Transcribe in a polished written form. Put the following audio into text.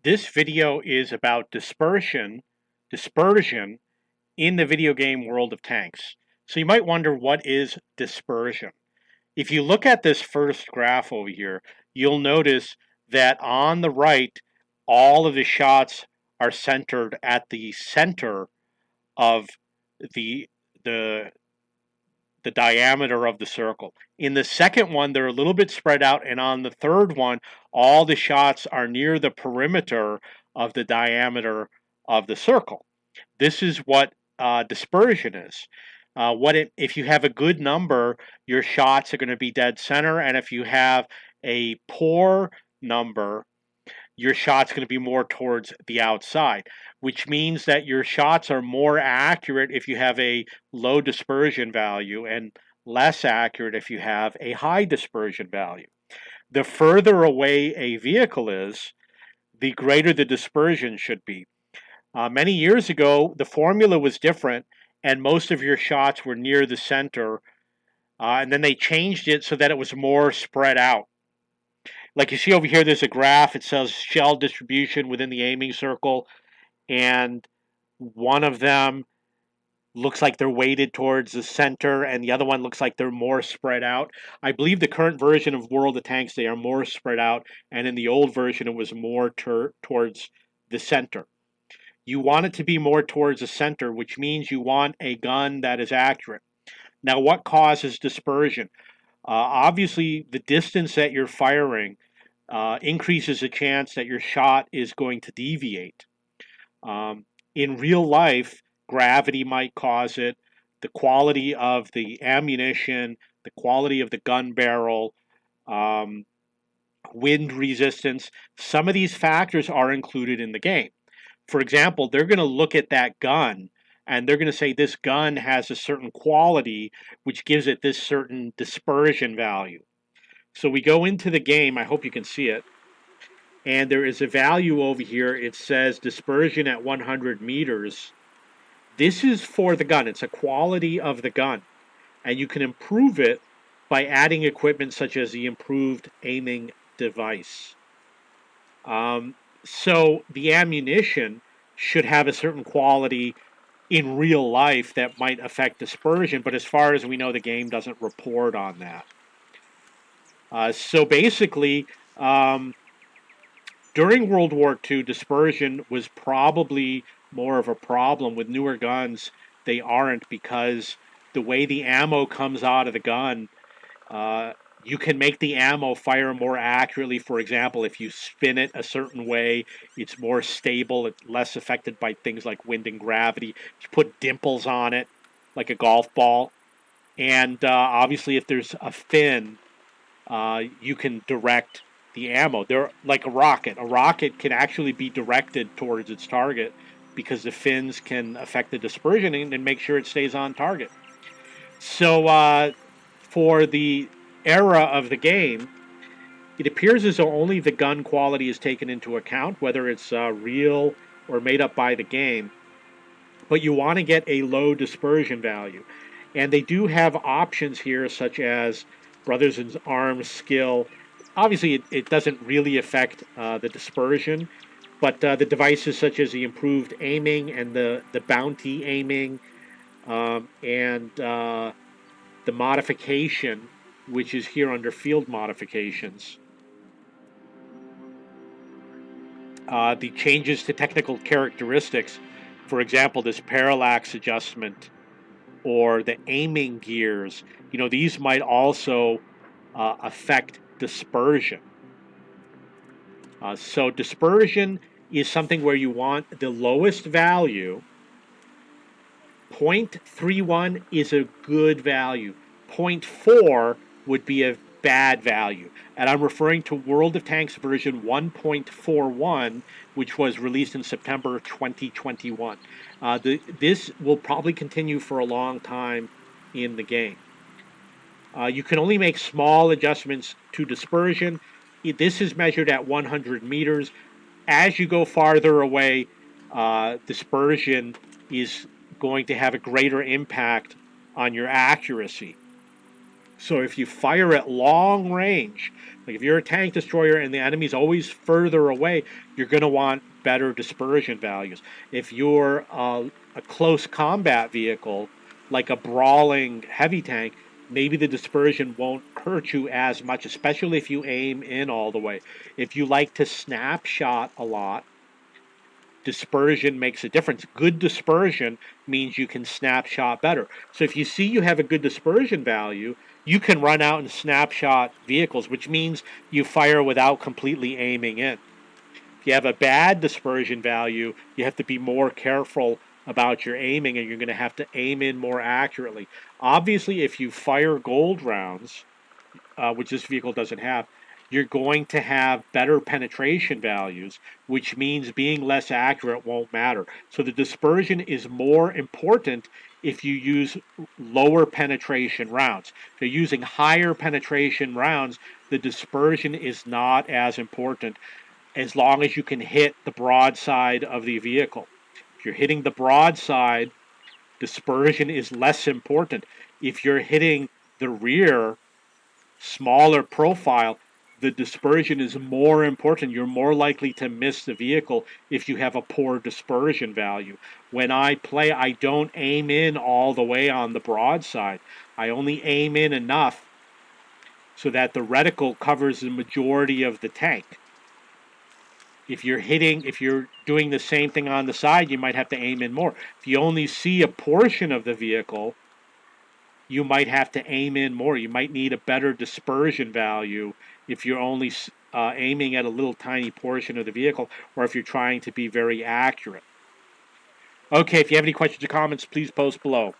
This video is about dispersion in the video game World of Tanks. So you might wonder, what is dispersion? If you look at this first graph over here, you'll notice that on the right, all of the shots are centered at the center of the the the diameter of the circle. In the second one, they're a little bit spread out, and on the third one, all the shots are near the perimeter of the diameter of the circle. This is what dispersion is. If you have a good number, your shots are going to be dead center, and if you have a poor number, your shot's going to be more towards the outside, which means that your shots are more accurate if you have a low dispersion value and less accurate if you have a high dispersion value. The further away a vehicle is, the greater the dispersion should be. Many years ago, the formula was different, and most of your shots were near the center, and then they changed it so that it was more spread out. Like you see over here, there's a graph. It says shell distribution within the aiming circle, and one of them looks like they're weighted towards the center, and the other one looks like they're more spread out. I believe the current version of World of Tanks, they are more spread out, and in the old version, it was more towards the center. You want it to be more towards the center, which means you want a gun that is accurate. Now, what causes dispersion? Obviously, the distance that you're firing increases the chance that your shot is going to deviate. In real life, gravity might cause it, the quality of the ammunition, the quality of the gun barrel, wind resistance. Some of these factors are included in the game. For example, they're going to look at that gun and they're going to say this gun has a certain quality which gives it this certain dispersion value. So we go into the game, I hope you can see it, and there is a value over here. It says dispersion at 100 meters. This is for the gun. It's a quality of the gun, and you can improve it by adding equipment such as the improved aiming device. So the ammunition should have a certain quality in real life that might affect dispersion, but as far as we know, the game doesn't report on that. So basically, during World War II, dispersion was probably more of a problem. With newer guns, they aren't, because the way the ammo comes out of the gun, you can make the ammo fire more accurately. For example, if you spin it a certain way, it's more stable, it's less affected by things like wind and gravity. You put dimples on it, like a golf ball. And obviously, if there's a fin, you can direct the ammo. They're like a rocket. A rocket can actually be directed towards its target because the fins can affect the dispersion and make sure it stays on target. So for the era of the game, it appears as though only the gun quality is taken into account, whether it's real or made up by the game. But you want to get a low dispersion value. And they do have options here, such as Brothers in Arms skill. Obviously, it doesn't really affect the dispersion, but the devices such as the improved aiming and the bounty aiming, and the modification, which is here under field modifications. The changes to technical characteristics, for example, this parallax adjustment or the aiming gears, these might also affect dispersion. So dispersion is something where you want the lowest value. 0.31 is a good value. 0.4 would be a bad value. And I'm referring to World of Tanks version 1.41, which was released in September 2021. This will probably continue for a long time in the game. You can only make small adjustments to dispersion. This is measured at 100 meters. As you go farther away, dispersion is going to have a greater impact on your accuracy. So if you fire at long range, like if you're a tank destroyer and the enemy's always further away, you're going to want better dispersion values. If you're a close combat vehicle, like a brawling heavy tank, maybe the dispersion won't hurt you as much, especially if you aim in all the way. If you like to snapshot a lot, dispersion makes a difference. Good dispersion means you can snapshot better. So if you see you have a good dispersion value, you can run out and snapshot vehicles, which means you fire without completely aiming in. If you have a bad dispersion value, you have to be more careful about your aiming and you're going to have to aim in more accurately. Obviously, if you fire gold rounds, which this vehicle doesn't have, you're going to have better penetration values, which means being less accurate won't matter. So the dispersion is more important if you use lower penetration rounds. If you're using higher penetration rounds, the dispersion is not as important as long as you can hit the broadside of the vehicle. If you're hitting the broadside, dispersion is less important. If you're hitting the rear, smaller profile, the dispersion is more important. You're more likely to miss the vehicle if you have a poor dispersion value. When I play, I don't aim in all the way on the broadside. I only aim in enough so that the reticle covers the majority of the tank. If you're doing the same thing on the side, you might have to aim in more. If you only see a portion of the vehicle, you might have to aim in more. You might need a better dispersion value if you're only aiming at a little tiny portion of the vehicle, or if you're trying to be very accurate. Okay, if you have any questions or comments, please post below.